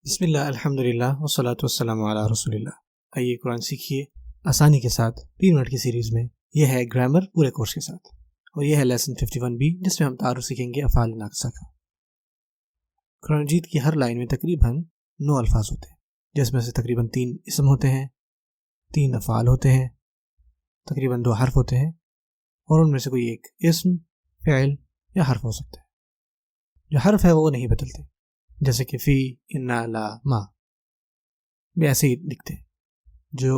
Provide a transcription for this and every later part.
بسم اللہ الحمد للہ والصلاۃ والسلام علی رسول اللہ۔ آئیے قرآن سیکھیے آسانی کے ساتھ 3 منٹ کی سیریز میں۔ یہ ہے گرامر پورے کورس کے ساتھ، اور یہ ہے لیسن 51B، جس میں ہم تعارف سیکھیں گے افعال ناقصہ کا۔ قرآن مجید کی ہر لائن میں تقریباً 9 الفاظ ہوتے ہیں، جس میں سے تقریباً 3 اسم ہوتے ہیں، 3 افعال ہوتے ہیں، تقریباً 2 حرف ہوتے ہیں، اور ان میں سے کوئی ایک اسم، فعل یا حرف ہو سکتا ہے۔ جو حرف ہے وہ نہیں بدلتے، جیسے کہ فی، انا، لا، ما بھی ایسے ہی لکھتے ہیں۔ جو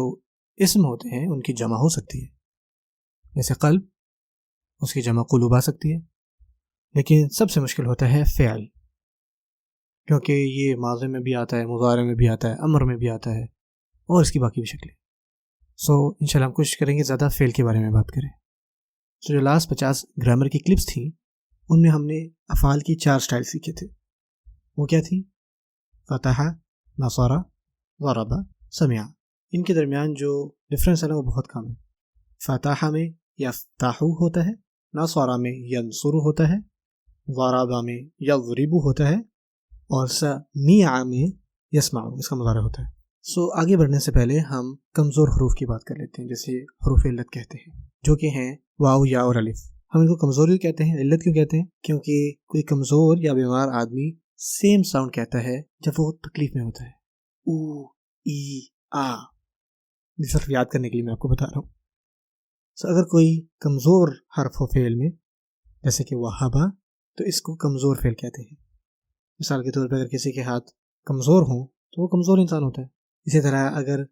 اسم ہوتے ہیں ان کی جمع ہو سکتی ہے، جیسے قلب، اس کی جمع قلوب آ سکتی ہے، لیکن سب سے مشکل ہوتا ہے فعل، کیونکہ یہ ماضی میں بھی آتا ہے، مضارع میں بھی آتا ہے، امر میں بھی آتا ہے، اور اس کی باقی بھی شکلیں۔ انشاءاللہ ہم کوشش کریں گے زیادہ فعل کے بارے میں بات کریں۔ جو لاسٹ 50 گرامر کی کلپس تھیں، ان میں ہم نے افعال کی 4 سٹائل سیکھے تھے۔ وہ کیا تھی؟ فتح، نصر، ضرب، سمع۔ ان کے درمیان جو ڈفرینس ہے نا وہ بہت کم ہے۔ فتح میں یفتح ہوتا ہے، نصر میں ینصر ہوتا ہے، ضرب میں یضرب ہوتا ہے، اور سمع میں یسمع، اس کا مضارع ہوتا ہے۔ آگے بڑھنے سے پہلے ہم کمزور حروف کی بات کر لیتے ہیں، جیسے حروف علت کہتے ہیں، جو کہ ہیں واو، یا اور الف۔ ہم ان کو کمزور کیوں کہتے ہیں، علت کیوں کہتے ہیں؟ کیونکہ کوئی کمزور یا بیمار آدمی سیم ساؤنڈ کہتا ہے جب وہ تکلیف میں ہوتا ہے۔ او، ای، آ، یہ صرف یاد کرنے کے لیے میں آپ کو بتا رہا ہوں۔ اگر کوئی کمزور حرف ہو فعل میں، جیسے کہ وہابا، تو اس کو کمزور فعل کہتے ہیں۔ مثال کے طور پر اگر کسی کے ہاتھ کمزور ہوں تو وہ کمزور انسان ہوتا ہے۔ اسی طرح اگر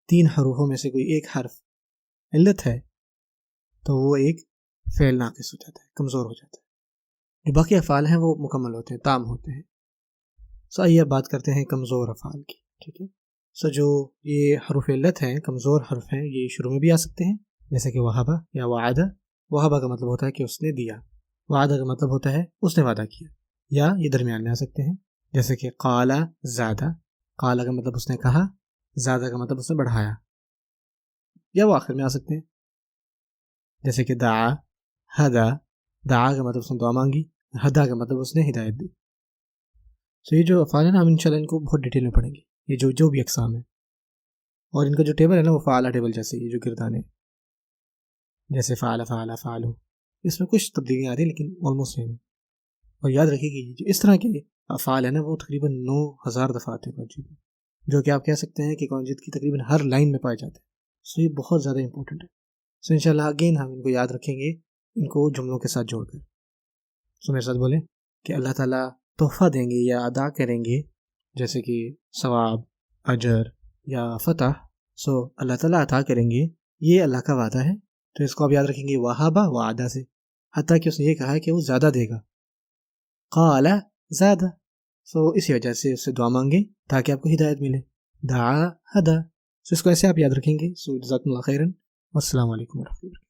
3 حروفوں میں سے کوئی ایک حرف علت ہے تو وہ ایک فعل ناقص ہو جاتا ہے، کمزور ہو جاتا ہے۔ جو باقی افعال ہیں وہ مکمل ہوتے ہیں، تام ہوتے ہیں۔ آئیے اب بات کرتے ہیں کمزور افعال کی، ٹھیک ہے۔ جو یہ حروف علت ہیں، کمزور حرف ہیں، یہ شروع میں بھی آ سکتے ہیں، جیسے کہ وہابا یا وعدہ۔ وہابا کا مطلب ہوتا ہے کہ اس نے دیا، وعدہ کا مطلب ہوتا ہے اس نے وعدہ کیا، یا یہ درمیان میں آ سکتے ہیں، جیسے کہ قال زادہ۔ قال کا مطلب اس نے کہا، زادہ کا مطلب اس نے بڑھایا، یا وہ آخر میں آ سکتے ہیں، جیسے کہ دعا، ہدا۔ دعا کا مطلب اس نے دعا مانگی، ہدا کا مطلب اس نے ہدایت دی۔ یہ جو افعال ہیں نا، ہم انشاءاللہ ان کو بہت ڈیٹیل میں پڑھیں گے، یہ جو بھی اقسام ہیں، اور ان کا جو ٹیبل ہے نا وہ فعالہ ٹیبل جیسے، یہ جو گردان ہے، جیسے فعل، فعل، فعلو، اس میں کچھ تبدیلیاں آ رہی ہیں لیکن آلموسٹ سیم ہے۔ اور یاد رکھیے کہ جو اس طرح کے افعال ہیں نا وہ تقریباً 9000 دفعہ آتے ہیں قرآن مجید میں، جو کہ آپ کہہ سکتے ہیں کہ قرآن مجید کی تقریباً ہر لائن میں پائے جاتے ہیں۔ یہ بہت زیادہ امپورٹنٹ ہے۔ انشاءاللہ اگین ہم ان کو یاد رکھیں گے، ان کو جملوں کے ساتھ جوڑ کر۔ میرے ساتھ بولیں کہ اللہ تعالیٰ تحفہ دیں گے یا عطا کریں گے، جیسے کہ ثواب، اجر یا فتح۔ اللہ تعالیٰ عطا کریں گے، یہ اللہ کا وعدہ ہے، تو اس کو آپ یاد رکھیں گے وہابا وعدہ سے، حتیٰ کہ اس نے یہ کہا ہے کہ وہ زیادہ دے گا، قال زیادہ۔ اسی وجہ سے اس سے دعا مانگیں تاکہ آپ کو ہدایت ملے، دعا ہدا۔ اس کو ایسے آپ یاد رکھیں گے۔ جزاکم اللہ خیرا، والسلام علیکم ورحمۃ اللہ۔